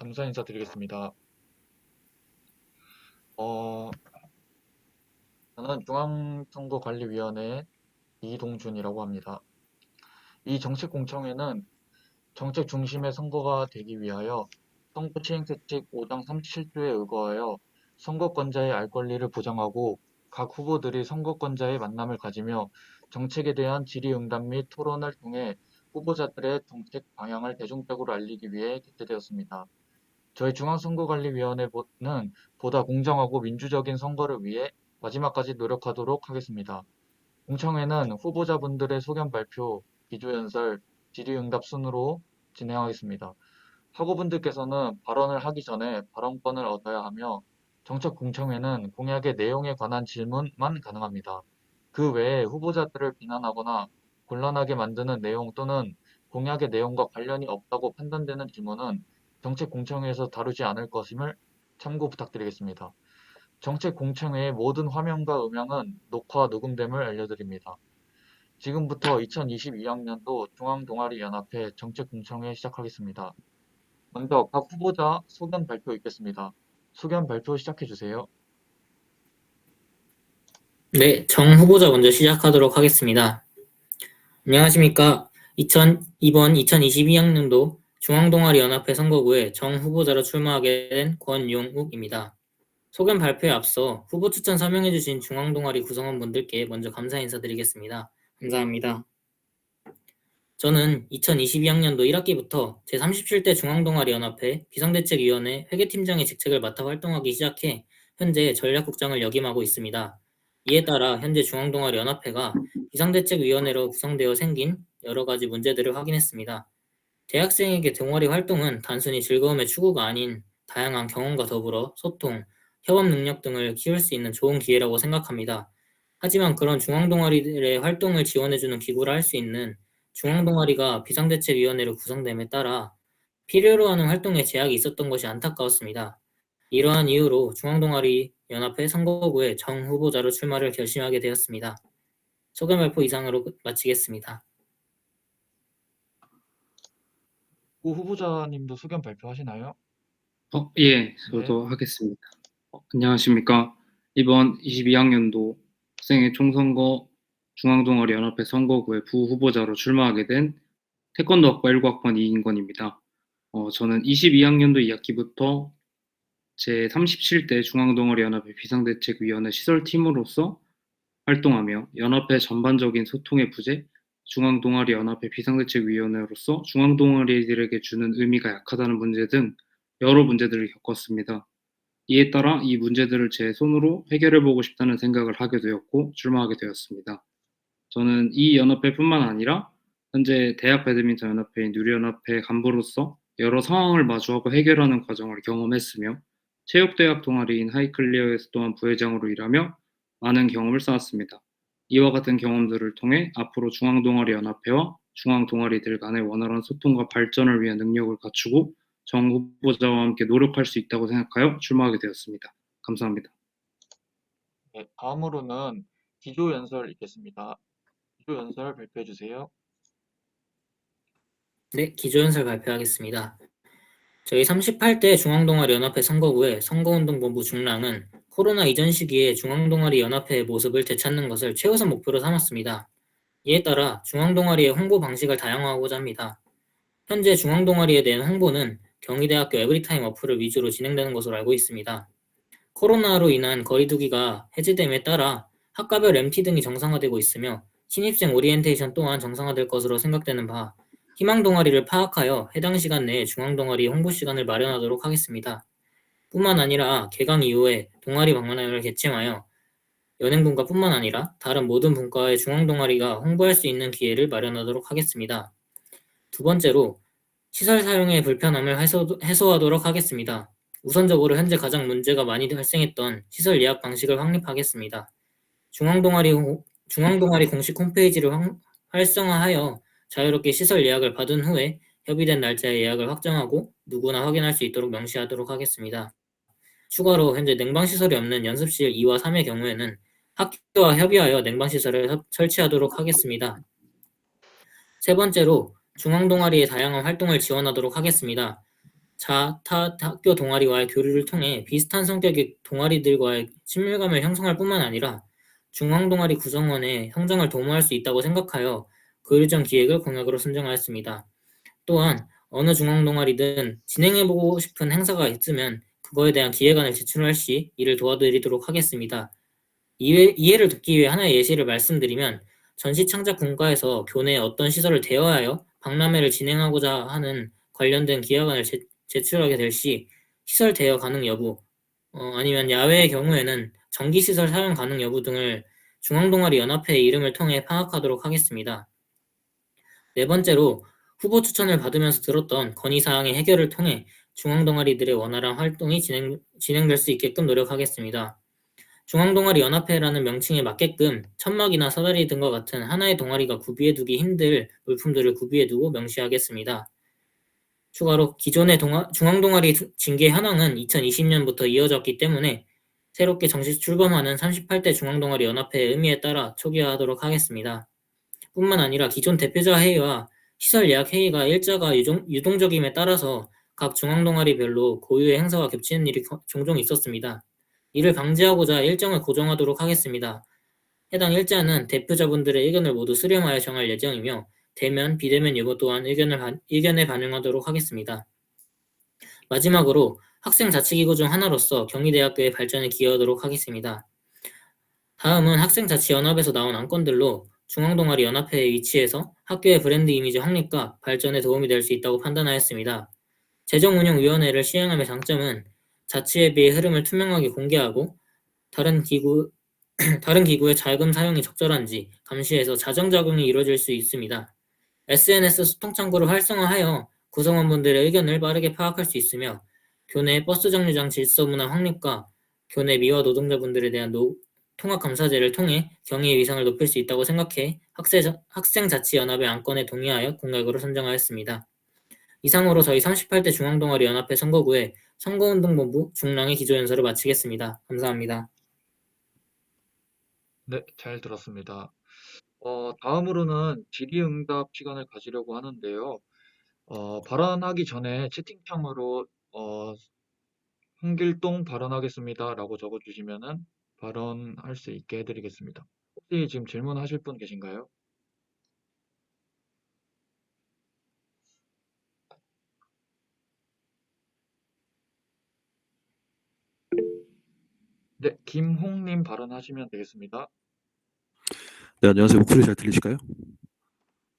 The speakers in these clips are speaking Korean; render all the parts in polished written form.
감사 인사드리겠습니다. 어, 저는 중앙선거관리위원회 이동준이라고 합니다. 이 정책공청회는 정책 중심의 선거가 되기 위하여 선거시행규칙 5장 37조에 의거하여 선거권자의 알 권리를 보장하고 각 후보들이 선거권자의 만남을 가지며 정책에 대한 질의응답 및 토론을 통해 후보자들의 정책 방향을 대중적으로 알리기 위해 개최되었습니다. 저희 중앙선거관리위원회는 보다 공정하고 민주적인 선거를 위해 마지막까지 노력하도록 하겠습니다. 공청회는 후보자분들의 소견 발표, 기조연설, 질의응답 순으로 진행하겠습니다. 학우분들께서는 발언을 하기 전에 발언권을 얻어야 하며 정책 공청회는 공약의 내용에 관한 질문만 가능합니다. 그 외에 후보자들을 비난하거나 곤란하게 만드는 내용 또는 공약의 내용과 관련이 없다고 판단되는 질문은 정책 공청회에서 다루지 않을 것임을 참고 부탁드리겠습니다. 정책 공청회의 모든 화면과 음향은 녹화 녹음됨을 알려드립니다. 지금부터 2022학년도 중앙동아리연합회 정책공청회 시작하겠습니다. 먼저 각 후보자 소견 발표 있겠습니다. 소견 발표 시작해 주세요. 네, 정 후보자 먼저 시작하도록 하겠습니다. 안녕하십니까. 이번 2022학년도 중앙동아리연합회 선거구에 정 후보자로 출마하게 된 권용욱입니다. 소견 발표에 앞서 후보 추천 설명해주신 중앙동아리 구성원분들께 먼저 감사 인사드리겠습니다. 감사합니다. 저는 2022학년도 1학기부터 제37대 중앙동아리연합회 비상대책위원회 회계팀장의 직책을 맡아 활동하기 시작해 현재 전략국장을 역임하고 있습니다. 이에 따라 현재 중앙동아리연합회가 비상대책위원회로 구성되어 생긴 여러 가지 문제들을 확인했습니다. 대학생에게 동아리 활동은 단순히 즐거움의 추구가 아닌 다양한 경험과 더불어 소통, 협업 능력 등을 키울 수 있는 좋은 기회라고 생각합니다. 하지만 그런 중앙동아리들의 활동을 지원해주는 기구라 할 수 있는 중앙동아리가 비상대책위원회로 구성됨에 따라 필요로 하는 활동에 제약이 있었던 것이 안타까웠습니다. 이러한 이유로 중앙동아리 연합회 선거구에 정 후보자로 출마를 결심하게 되었습니다. 소견 발표 이상으로 마치겠습니다. 고 후보자님도 소견 발표하시나요? 예, 네. 저도 하겠습니다. 안녕하십니까. 이번 22학년도 학생회 총선거 중앙동아리 연합회 선거구의 부후보자로 출마하게 된 태권도학과 1학번 이인권입니다. 저는 22학년도 2학기부터 제37대 중앙동아리 연합회 비상대책위원회 시설팀으로서 활동하며 연합회 전반적인 소통의 부재, 중앙동아리 연합회 비상대책위원회로서 중앙동아리들에게 주는 의미가 약하다는 문제 등 여러 문제들을 겪었습니다. 이에 따라 이 문제들을 제 손으로 해결해보고 싶다는 생각을 하게 되었고 출마하게 되었습니다. 저는 이 연합회뿐만 아니라 현재 대학 배드민턴 연합회인 누리연합회 간부로서 여러 상황을 마주하고 해결하는 과정을 경험했으며 체육대학 동아리인 하이클리어에서 또한 부회장으로 일하며 많은 경험을 쌓았습니다. 이와 같은 경험들을 통해 앞으로 중앙동아리 연합회와 중앙동아리들 간의 원활한 소통과 발전을 위한 능력을 갖추고 정 후보자와 함께 노력할 수 있다고 생각하여 출마하게 되었습니다. 감사합니다. 네, 다음으로는 기조연설 있겠습니다. 기조연설 발표해 주세요. 네, 기조연설 발표하겠습니다. 저희 38대 중앙동아리 연합회 선거구의 선거운동본부 중랑은 코로나 이전 시기에 중앙동아리 연합회의 모습을 되찾는 것을 최우선 목표로 삼았습니다. 이에 따라 중앙동아리의 홍보 방식을 다양화하고자 합니다. 현재 중앙동아리에 대한 홍보는 경희대학교 에브리타임 어플을 위주로 진행되는 것으로 알고 있습니다. 코로나로 인한 거리두기가 해제됨에 따라 학과별 MT 등이 정상화되고 있으며 신입생 오리엔테이션 또한 정상화될 것으로 생각되는 바 희망 동아리를 파악하여 해당 시간 내에 중앙 동아리 홍보 시간을 마련하도록 하겠습니다. 뿐만 아니라 개강 이후에 동아리 박람회를 개최하여 연행분과 뿐만 아니라 다른 모든 분과의 중앙 동아리가 홍보할 수 있는 기회를 마련하도록 하겠습니다. 두 번째로 시설 사용의 불편함을 해소하도록 하겠습니다. 우선적으로 현재 가장 문제가 많이 발생했던 시설 예약 방식을 확립하겠습니다. 중앙동아리 공식 홈페이지를 활성화하여 자유롭게 시설 예약을 받은 후에 협의된 날짜에 예약을 확정하고 누구나 확인할 수 있도록 명시하도록 하겠습니다. 추가로 현재 냉방시설이 없는 연습실 2와 3의 경우에는 학교와 협의하여 냉방시설을 설치하도록 하겠습니다. 세 번째로 중앙동아리의 다양한 활동을 지원하도록 하겠습니다. 타 학교 동아리와의 교류를 통해 비슷한 성격의 동아리들과의 친밀감을 형성할 뿐만 아니라 중앙동아리 구성원의 형성을 도모할 수 있다고 생각하여 교류전 기획을 공약으로 선정하였습니다. 또한 어느 중앙동아리든 진행해보고 싶은 행사가 있으면 그거에 대한 기획안을 제출할 시 이를 도와드리도록 하겠습니다. 이해를 돕기 위해 하나의 예시를 말씀드리면 전시창작 분과에서 교내에 어떤 시설을 대여하여 박람회를 진행하고자 하는 관련된 기획안을 제출하게 될 시 시설 대여 가능 여부, 아니면 야외의 경우에는 전기시설 사용 가능 여부 등을 중앙동아리 연합회의 이름을 통해 파악하도록 하겠습니다. 네 번째로 후보 추천을 받으면서 들었던 건의사항의 해결을 통해 중앙동아리들의 원활한 활동이 진행될 수 있게끔 노력하겠습니다. 중앙동아리 연합회라는 명칭에 맞게끔 천막이나 사다리 등과 같은 하나의 동아리가 구비해두기 힘들 물품들을 구비해두고 명시하겠습니다. 추가로 기존의 중앙동아리 징계 현황은 2020년부터 이어졌기 때문에 새롭게 정식 출범하는 38대 중앙동아리 연합회의 의미에 따라 초기화하도록 하겠습니다. 뿐만 아니라 기존 대표자 회의와 시설 예약 회의가 일자가 유동적임에 따라서 각 중앙동아리별로 고유의 행사가 겹치는 일이 종종 있었습니다. 이를 방지하고자 일정을 고정하도록 하겠습니다. 해당 일자는 대표자분들의 의견을 모두 수렴하여 정할 예정이며 대면, 비대면 여부 또한 의견에 반영하도록 하겠습니다. 마지막으로 학생자치기구 중 하나로서 경희대학교의 발전에 기여하도록 하겠습니다. 다음은 학생자치연합에서 나온 안건들로 중앙동아리 연합회의 위치에서 학교의 브랜드 이미지 확립과 발전에 도움이 될 수 있다고 판단하였습니다. 재정운영위원회를 시행함의 장점은 자치에 비해 흐름을 투명하게 공개하고 다른 기구의 자금 사용이 적절한지 감시해서 자정작용이 이루어질 수 있습니다. SNS 소통창구를 활성화하여 구성원분들의 의견을 빠르게 파악할 수 있으며 교내 버스 정류장 질서 문화 확립과 교내 미화 노동자분들에 대한 통합감사제를 통해 경희의 위상을 높일 수 있다고 생각해 학생자치연합의 안건에 동의하여 공약으로 선정하였습니다. 이상으로 저희 38대 중앙동아리 연합회 선거구의 선거운동본부 중랑의 기조연설을 마치겠습니다. 감사합니다. 네, 잘 들었습니다. 다음으로는 질의응답 시간을 가지려고 하는데요. 발언하기 전에 채팅창으로 홍길동 발언하겠습니다라고 적어주시면은 발언할 수 있게 해드리겠습니다. 혹시 지금 질문하실 분 계신가요? 네, 김홍님 발언하시면 되겠습니다. 네, 안녕하세요. 목소리 잘 들리실까요?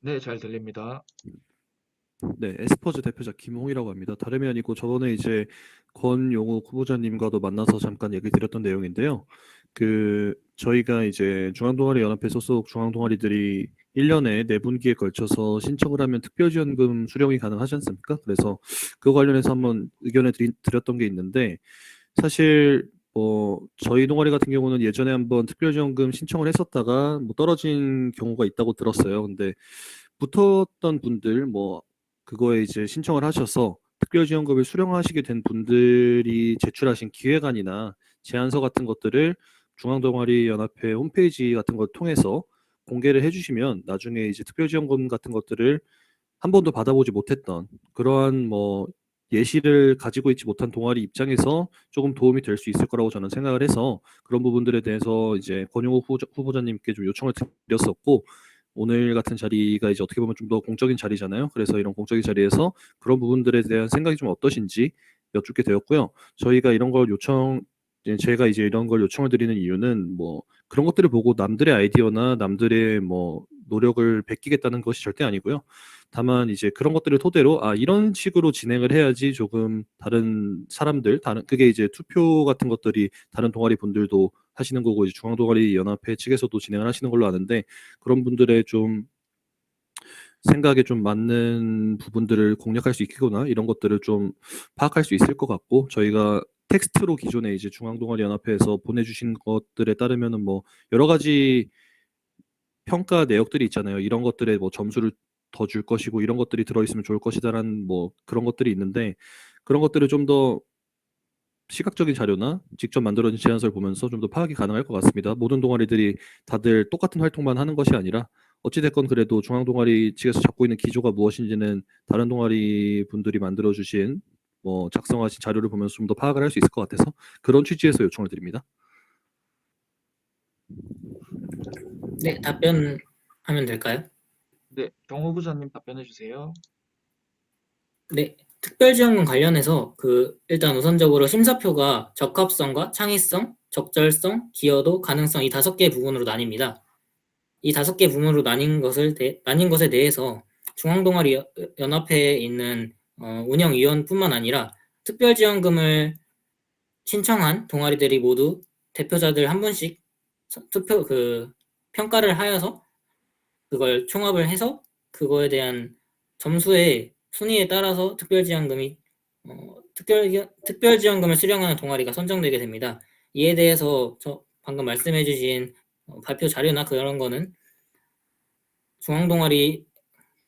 네, 잘 들립니다. 네, 에스퍼즈 대표자 김홍이라고 합니다. 다름이 아니고 저번에 이제 권용욱 후보자님과도 만나서 잠깐 얘기 드렸던 내용인데요. 저희가 이제 중앙동아리 연합회 소속 중앙동아리들이 1년에 4분기에 걸쳐서 신청을 하면 특별지원금 수령이 가능하지 않습니까? 그래서 그거 관련해서 한번 의견을 드렸던 게 있는데 사실 저희 동아리 같은 경우는 예전에 한번 특별지원금 신청을 했었다가 떨어진 경우가 있다고 들었어요. 근데 붙었던 분들 그거에 이제 신청을 하셔서 특별지원금을 수령하시게 된 분들이 제출하신 기획안이나 제안서 같은 것들을 중앙동아리 연합회 홈페이지 같은 걸 통해서 공개를 해주시면 나중에 이제 특별지원금 같은 것들을 한 번도 받아보지 못했던 그러한 예시를 가지고 있지 못한 동아리 입장에서 조금 도움이 될 수 있을 거라고 저는 생각을 해서 그런 부분들에 대해서 이제 권용욱 후보자님께 좀 요청을 드렸었고 오늘 같은 자리가 이제 어떻게 보면 좀 더 공적인 자리잖아요. 그래서 이런 공적인 자리에서 그런 부분들에 대한 생각이 좀 어떠신지 여쭙게 되었고요. 제가 이제 이런 걸 요청을 드리는 이유는 그런 것들을 보고 남들의 아이디어나 남들의 노력을 베끼겠다는 것이 절대 아니고요. 다만 이제 그런 것들을 토대로 이런 식으로 진행을 해야지 조금 다른 사람들 그게 이제 투표 같은 것들이 다른 동아리 분들도 하시는 거고 이제 중앙동아리 연합회 측에서도 진행을 하시는 걸로 아는데 그런 분들의 좀 생각에 좀 맞는 부분들을 공략할 수 있겠구나 이런 것들을 좀 파악할 수 있을 것 같고 저희가 텍스트로 기존에 이제 중앙동아리 연합회에서 보내주신 것들에 따르면은 여러 가지 평가 내역들이 있잖아요. 이런 것들에 점수를 더 줄 것이고 이런 것들이 들어있으면 좋을 것이다라는 그런 것들이 있는데 그런 것들을 좀 더 시각적인 자료나 직접 만들어진 제안서를 보면서 좀 더 파악이 가능할 것 같습니다. 모든 동아리들이 다들 똑같은 활동만 하는 것이 아니라 어찌됐건 그래도 중앙동아리 측에서 잡고 있는 기조가 무엇인지는 다른 동아리 분들이 만들어주신 뭐 작성하신 자료를 보면서 좀 더 파악을 할 수 있을 것 같아서 그런 취지에서 요청을 드립니다. 네, 답변하면 될까요? 네, 정 후보자님 답변해 주세요. 네, 특별지원금 관련해서 일단 우선적으로 심사표가 적합성과 창의성, 적절성, 기여도, 가능성 이 5개 부분으로 나뉩니다. 이 5개 부분으로 나뉜 것에 대해서 중앙동아리 연합회에 있는 운영위원뿐만 아니라 특별지원금을 신청한 동아리들이 모두 대표자들 한 분씩 평가를 하여서 그걸 총합을 해서 그거에 대한 점수의 순위에 따라서 특별지원금을 수령하는 동아리가 선정되게 됩니다. 이에 대해서 방금 말씀해주신 발표 자료나 그런 거는 중앙동아리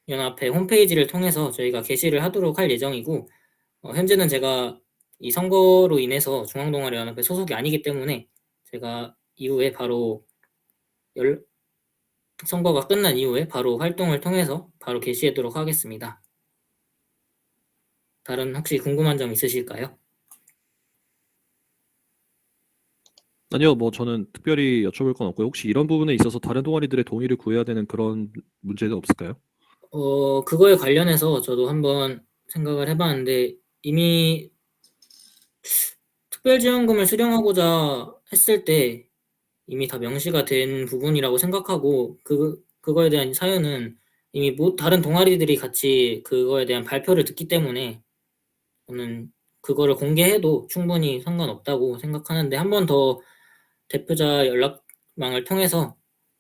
연합회 홈페이지를 통해서 저희가 게시를 하도록 할 예정이고, 현재는 제가 이 선거로 인해서 중앙동아리 연합회 소속이 아니기 때문에 제가 이후에 바로 선거가 끝난 이후에 바로 활동을 통해서 바로 게시하도록 하겠습니다. 다른 혹시 궁금한 점 있으실까요? 아니요, 뭐 저는 특별히 여쭤볼 건 없고요. 혹시 이런 부분에 있어서 다른 동아리들의 동의를 구해야 되는 그런 문제는 없을까요? 그거에 관련해서 저도 한번 생각을 해봤는데 이미 특별지원금을 수령하고자 했을 때 이미 다 명시가 된 부분이라고 생각하고 그거에 대한 사유는 이미 다른 동아리들이 같이 그거에 대한 발표를 듣기 때문에 저는 그거를 공개해도 충분히 상관없다고 생각하는데 한 번 더 대표자 연락망을 통해서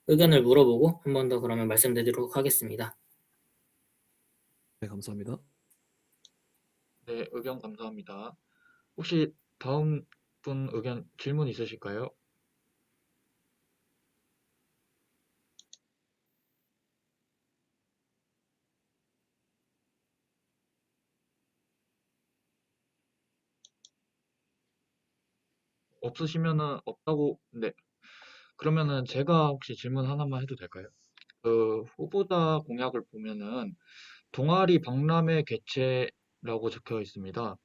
의견을 물어보고 한 번 더 그러면 말씀드리도록 하겠습니다. 네, 감사합니다. 네, 의견 감사합니다. 혹시 다음 분 의견 질문 있으실까요? 없으시면은 없다고, 네. 그러면은 제가 혹시 질문 하나만 해도 될까요? 그 후보자 공약을 보면은 동아리 박람회 개최라고 적혀 있습니다.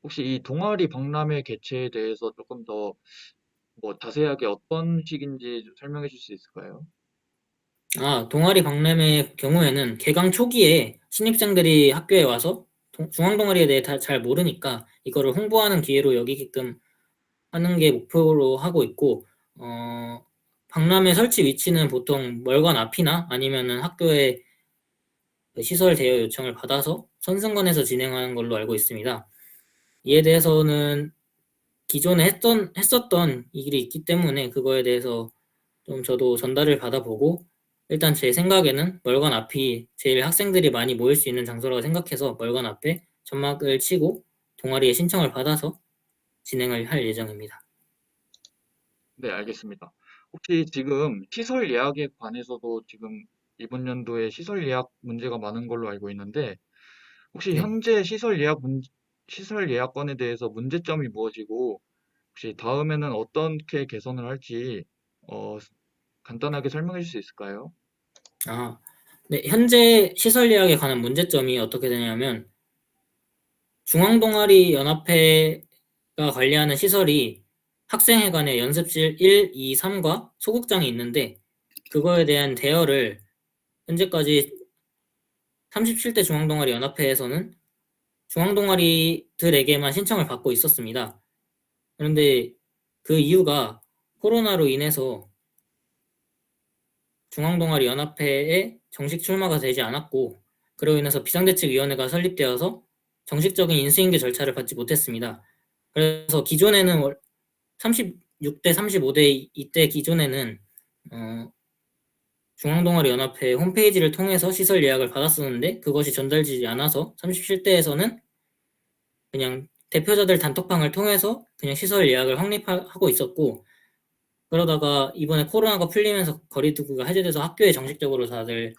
혹시 이 동아리 박람회 개최에 대해서 조금 더 뭐 자세하게 어떤 식인지 좀 설명해 줄 수 있을까요? 동아리 박람회 경우에는 개강 초기에 신입생들이 학교에 와서 중앙동아리에 대해 다 잘 모르니까 이거를 홍보하는 기회로 여기게끔 하는 게 목표로 하고 있고, 박람회 설치 위치는 보통 멀건 앞이나 아니면은 학교에 시설 대여 요청을 받아서 선승관에서 진행하는 걸로 알고 있습니다. 이에 대해서는 기존에 했었던 일이 있기 때문에 그거에 대해서 좀 저도 전달을 받아보고, 일단 제 생각에는 멀건 앞이 제일 학생들이 많이 모일 수 있는 장소라고 생각해서 멀건 앞에 전막을 치고 동아리에 신청을 받아서 진행을 할 예정입니다. 네, 알겠습니다. 혹시 지금 시설 예약에 관해서도 지금 이번 연도에 시설 예약 문제가 많은 걸로 알고 있는데 혹시 네. 현재 시설 예약건에 대해서 문제점이 무엇이고 혹시 다음에는 어떻게 개선을 할지 어, 간단하게 설명해 줄 수 있을까요? 네, 현재 시설 예약에 관한 문제점이 어떻게 되냐면 중앙동아리 연합회가 관리하는 시설이 학생회관에 연습실 1, 2, 3과 소극장이 있는데 그거에 대한 대여를 현재까지 37대 중앙동아리 연합회에서는 중앙동아리들에게만 신청을 받고 있었습니다. 그런데 그 이유가 코로나로 인해서 중앙동아리 연합회에 정식 출마가 되지 않았고 그로 인해서 비상대책위원회가 설립되어서 정식적인 인수인계 절차를 받지 못했습니다. 그래서 기존에는 36대 35대 이때 기존에는 중앙동아리 연합회 홈페이지를 통해서 시설 예약을 받았었는데 그것이 전달되지 않아서 37대에서는 그냥 대표자들 단톡방을 통해서 그냥 시설 예약을 확립하고 있었고, 그러다가 이번에 코로나가 풀리면서 거리두기가 해제돼서 학교에 정식적으로 다들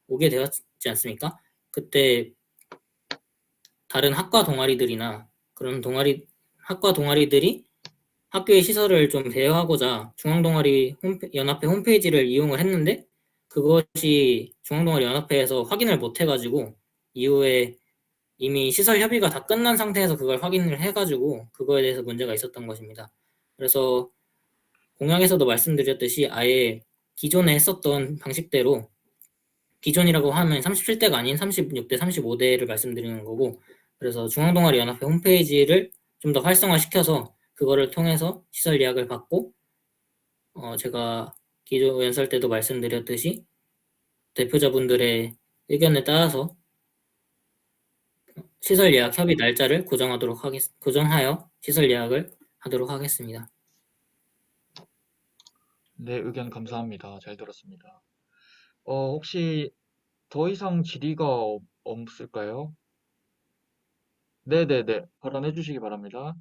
오게 되었지 않습니까? 그때 다른 학과 동아리들이나 그런 학과 동아리들이 학교의 시설을 좀 대여하고자 중앙동아리 연합회 홈페이지를 이용을 했는데 그것이 중앙동아리 연합회에서 확인을 못 해가지고 이후에 이미 시설 협의가 다 끝난 상태에서 그걸 확인을 해가지고 그거에 대해서 문제가 있었던 것입니다. 그래서 공약에서도 말씀드렸듯이 아예 기존에 했었던 방식대로, 기존이라고 하면 37대가 아닌 36대, 35대를 말씀드리는 거고, 그래서 중앙동아리연합회 홈페이지를 좀 더 활성화시켜서 그거를 통해서 시설 예약을 받고, 제가 기존 연설 때도 말씀드렸듯이 대표자분들의 의견에 따라서 시설 예약 협의 날짜를 고정하여 시설 예약을 하도록 하겠습니다. 네, 의견 감사합니다. 잘 들었습니다. 혹시 더 이상 질의가 없을까요? 네네네. 발언해 주시기 바랍니다.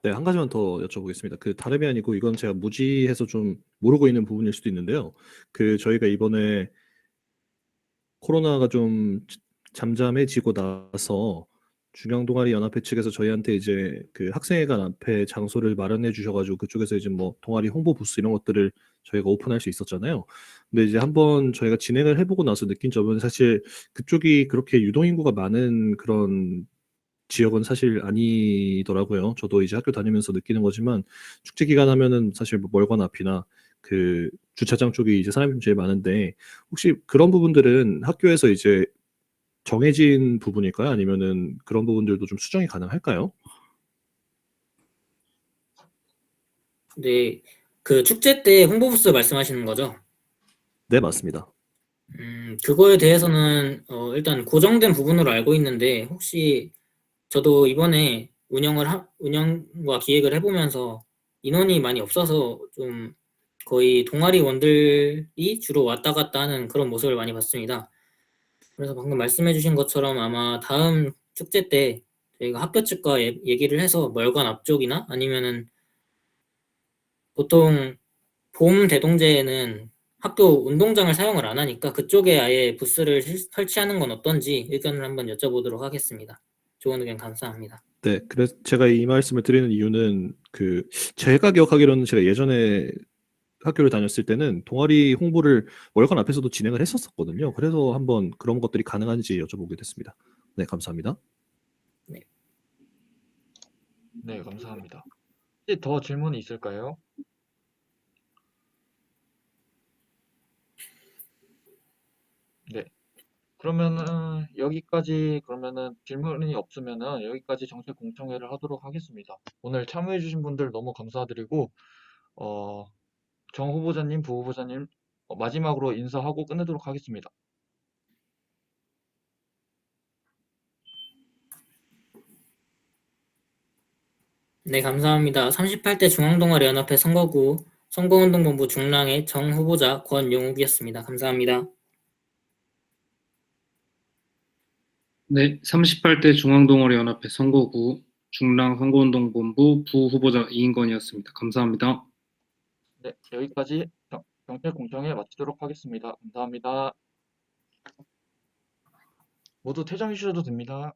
네, 한 가지만 더 여쭤보겠습니다. 그 다름이 아니고 이건 제가 무지해서 좀 모르고 있는 부분일 수도 있는데요. 그 저희가 이번에 코로나가 좀 잠잠해지고 나서 중앙동아리 연합회 측에서 저희한테 이제 그 학생회관 앞에 장소를 마련해 주셔가지고 그쪽에서 이제 뭐 동아리 홍보 부스 이런 것들을 저희가 오픈할 수 있었잖아요. 근데 이제 한번 저희가 진행을 해보고 나서 느낀 점은 사실 그쪽이 그렇게 유동인구가 많은 그런 지역은 사실 아니더라고요. 저도 이제 학교 다니면서 느끼는 거지만 축제 기간 하면은 사실 뭐 멀건 앞이나 그 주차장 쪽이 이제 사람이 좀 제일 많은데 혹시 그런 부분들은 학교에서 이제 정해진 부분일까요? 아니면은 그런 부분들도 좀 수정이 가능할까요? 네, 그 축제 때 홍보 부스 말씀하시는 거죠? 네, 맞습니다. 그거에 대해서는 일단 고정된 부분으로 알고 있는데, 혹시 저도 이번에 운영과 기획을 해보면서 인원이 많이 없어서 좀 거의 동아리원들이 주로 왔다 갔다 하는 그런 모습을 많이 봤습니다. 그래서 방금 말씀해주신 것처럼 아마 다음 축제 때 저희가 학교 측과 얘기를 해서 멀관 앞쪽이나 아니면은 보통 봄 대동제에는 학교 운동장을 사용을 안 하니까 그쪽에 아예 부스를 설치하는 건 어떤지 의견을 한번 여쭤보도록 하겠습니다. 좋은 의견 감사합니다. 네, 그래서 제가 이 말씀을 드리는 이유는 그 제가 기억하기로는 제가 예전에 학교를 다녔을 때는 동아리 홍보를 월간 앞에서도 진행을 했었거든요. 그래서 한번 그런 것들이 가능한지 여쭤보게 됐습니다. 네, 감사합니다. 네, 감사합니다. 혹시 더 질문이 있을까요? 네. 그러면은 여기까지 그러면은 질문이 없으면은 여기까지 정책 공청회를 하도록 하겠습니다. 오늘 참여해주신 분들 너무 감사드리고 어, 정 후보자님, 부 후보자님 마지막으로 인사하고 끝내도록 하겠습니다. 네, 감사합니다. 38대 중앙동아리연합회 선거구 선거운동본부 중랑의 정 후보자 권용욱이었습니다. 감사합니다. 네, 38대 중앙동아리연합회 선거구 중랑 선거운동본부 부후보자 이인건이었습니다. 감사합니다. 네, 여기까지 정책 공청회 마치도록 하겠습니다. 감사합니다. 모두 퇴장해 주셔도 됩니다.